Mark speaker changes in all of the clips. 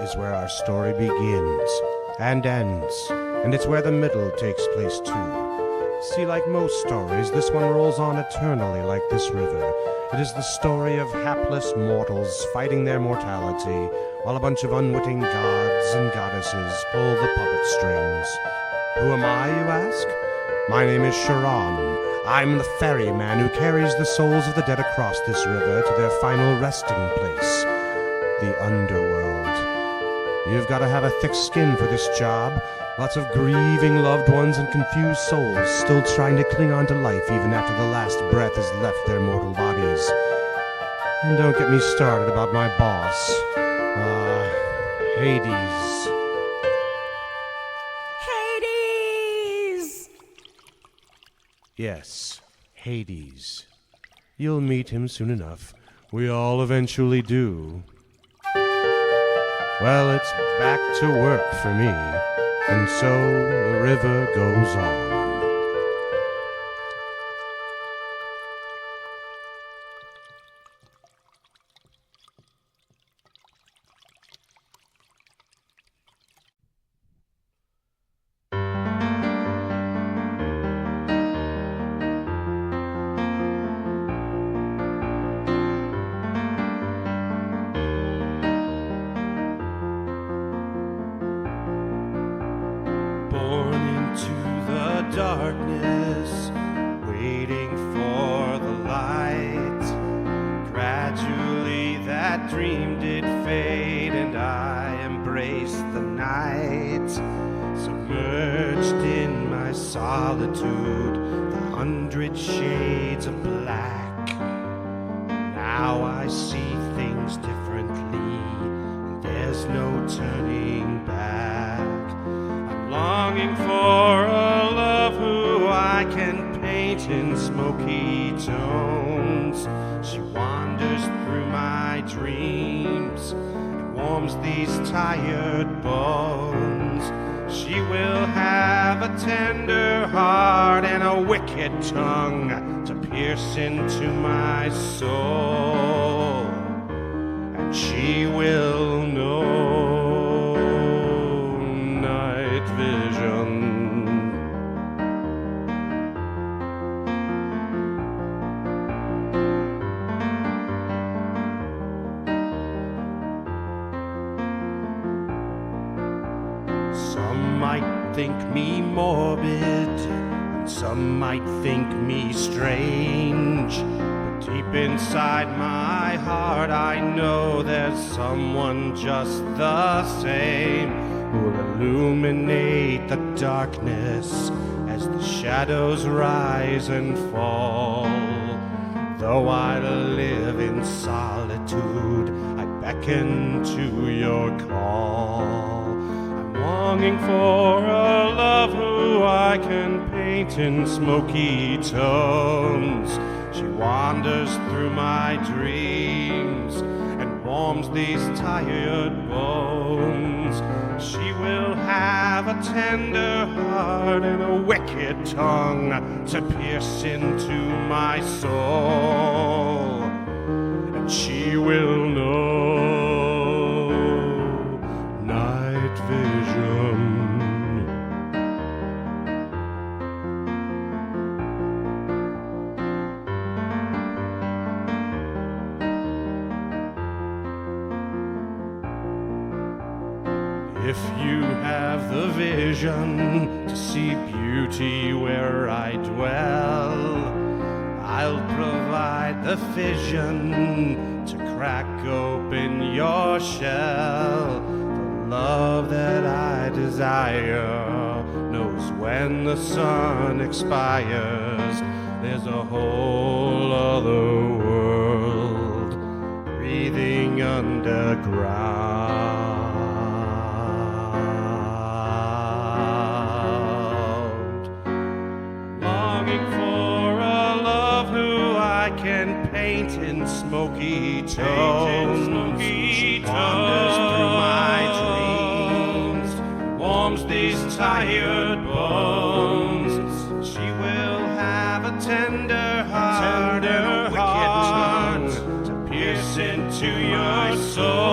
Speaker 1: is where our story begins and ends, and it's where the middle takes place too. See, like most stories, this one rolls on eternally like this river. It is the story of hapless mortals fighting their mortality, while a bunch of unwitting gods and goddesses pull the puppet strings. Who am I, you ask? My name is Sharon. I'm the ferryman who carries the souls of the dead across this river to their final resting place, the Underworld. You've got to have a thick skin for this job. Lots of grieving loved ones and confused souls still trying to cling on to life even after the last breath has left their mortal bodies. And don't get me started about my boss, Hades.
Speaker 2: Hades!
Speaker 1: Yes, Hades. You'll meet him soon enough. We all eventually do. Well, it's back to work for me, and so the river goes on. Darkness, waiting for the light. Gradually that dream did fade, and I embraced the night. Submerged in my solitude, the 100 shades of black. Now I see things differently, and there's no turning back. I'm longing for a love who I can paint in smoky tones. She wanders through my dreams and warms these tired bones. She will have a tender heart and a wicked tongue to pierce into my soul. And she will know night vision. Some might think me morbid, and some might think me strange. But deep inside my heart I know there's someone just the same, who'll illuminate the darkness as the shadows rise and fall. Though I live in solitude, I beckon to your call. Longing for a love who I can paint in smoky tones. She wanders through my dreams and warms these tired bones. She will have a tender heart and a wicked tongue to pierce into my soul. And she will know night vision. If you have the vision to see beauty where I dwell, I'll provide the fission to crack open your shell. The love that I desire knows when the sun expires. There's a whole other world breathing underground. Can paint in smoky tones. She wanders through my dreams, warms these tired bones. She will have a tender heart and a wicked tongue to pierce into your soul.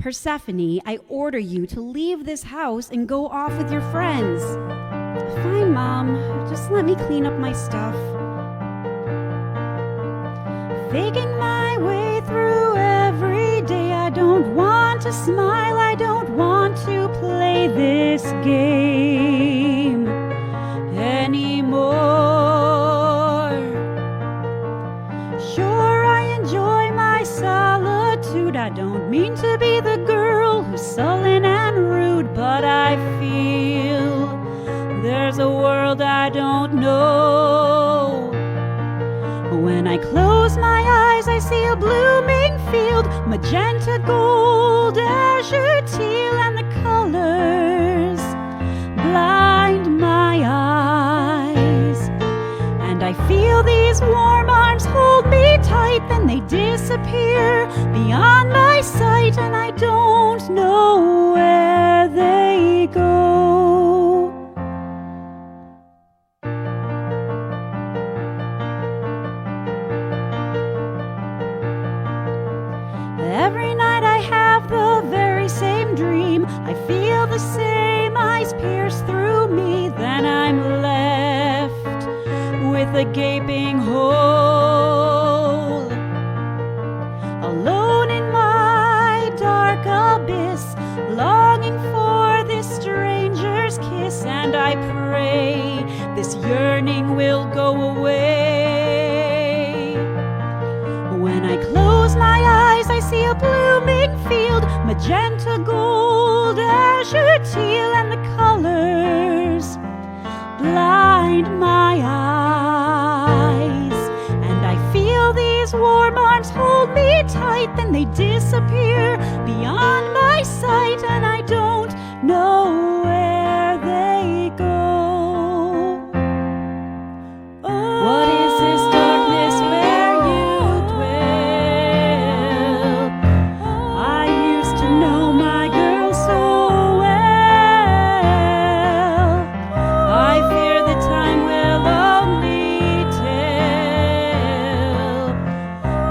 Speaker 2: Persephone, I order you to leave this house and go off with your friends. Fine, Mom. Just let me clean up my stuff. Faking my way through every day. I don't want to smile. I don't want to play this game anymore. Sure, I enjoy my solitude. I don't mean to be the girl who's sullen and rude, but I feel there's a world I don't know. When I close my eyes, I see a blooming field, magenta, gold, azure, teal, and the colors blind my eyes. And I feel these warm arms hold me tight, then they disappear beyond my sight, and I don't know where they go. Every night I have the very same dream. I feel the same eyes pierce through me. Then I'm left with a gaping hole, alone in my dark abyss, longing for this stranger's kiss. And I pray this yearning will go away. When I close my eyes, I see a blooming field, magenta, gold, azure, teal, and the colors blind my eyes. And I feel these warm arms hold me tight, then they disappear beyond my sight, and I don't know where they go. What is this darkness where you dwell? I used to know my girl so well. I fear the time will only tell.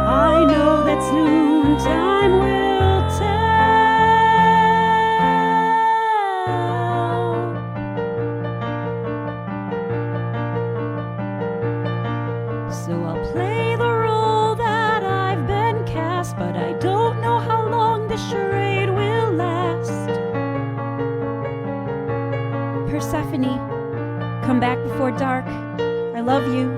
Speaker 2: I know that soon time will tell. So I'll play the role that I've been cast, but I don't know how long the charade will last. Persephone, come back before dark. I love you.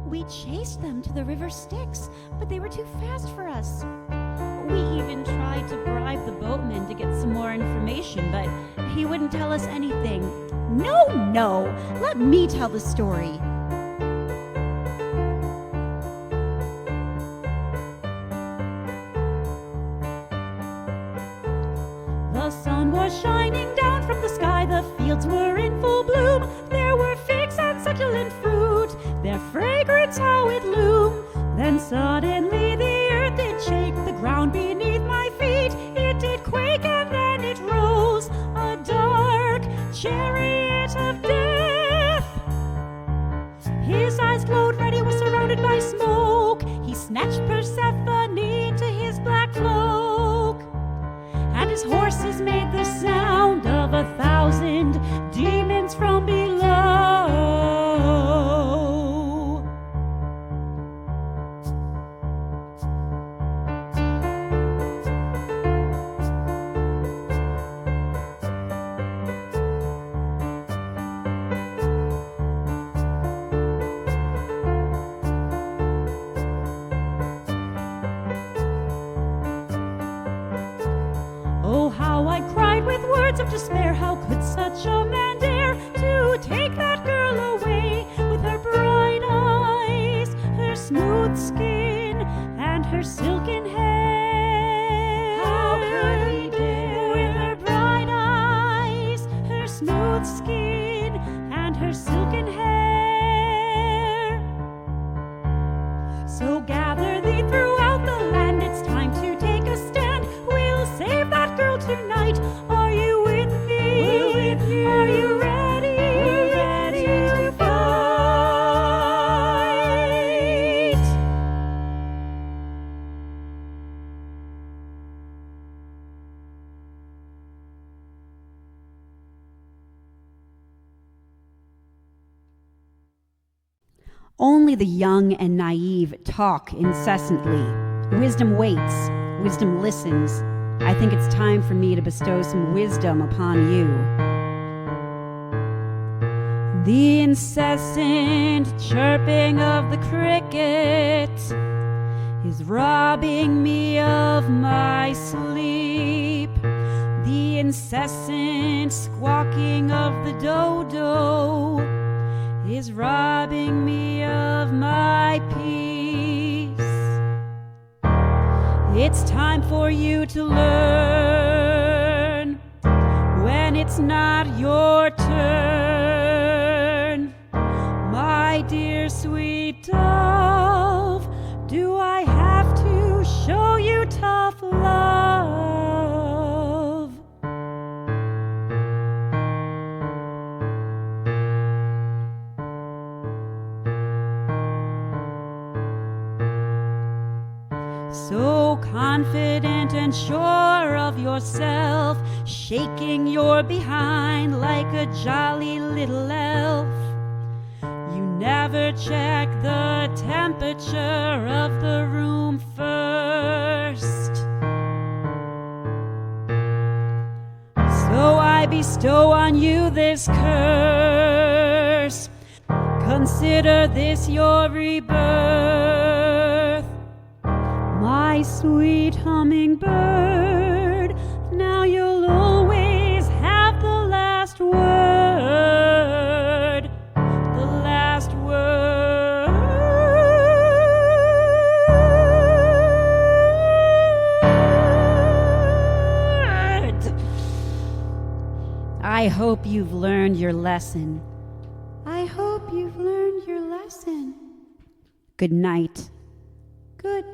Speaker 2: We chased them to the river Styx, but they were too fast for us. We even tried to bribe the boatman to get some more information, but he wouldn't tell us anything. No, let me tell the story. The sun was shining down from the sky, the fields were in full bloom. There were figs and succulent fruit, their fragrance how it loomed. Then suddenly the earth did shake, the ground beneath my feet. It did quake and then it rose, a dark chariot of death. His eyes glowed red, he was surrounded by smoke. He snatched Persephone into his black cloak, and his horses made the sound of 1,000 demons from below. Oh, how I cried with words of despair. How could such a man dare to take that girl away, with her bright eyes, her smooth skin, and her silken hair? How could he dare? With her bright eyes, her smooth skin, and her silken hair. So gather thee throughout the land, it's time to take a stand. We'll save that girl tonight. Are you with me? We're with you. Are you ready? We're ready to fight. Only the young and naive talk incessantly. Wisdom waits, wisdom listens. I think it's time for me to bestow some wisdom upon you. The incessant chirping of the cricket is robbing me of my sleep. The incessant squawking of the dodo is robbing me of my peace. It's time for you to learn when it's not your turn. My dear sweet dove, do I have to show you tough love? So confident and sure of yourself, shaking your behind like a jolly little elf. You never check the temperature of the room first. So I bestow on you this curse. Consider this your rebirth. My sweet hummingbird, now you'll always have the last word. The last word. I hope you've learned your lesson. I hope you've learned your lesson. Good night. Good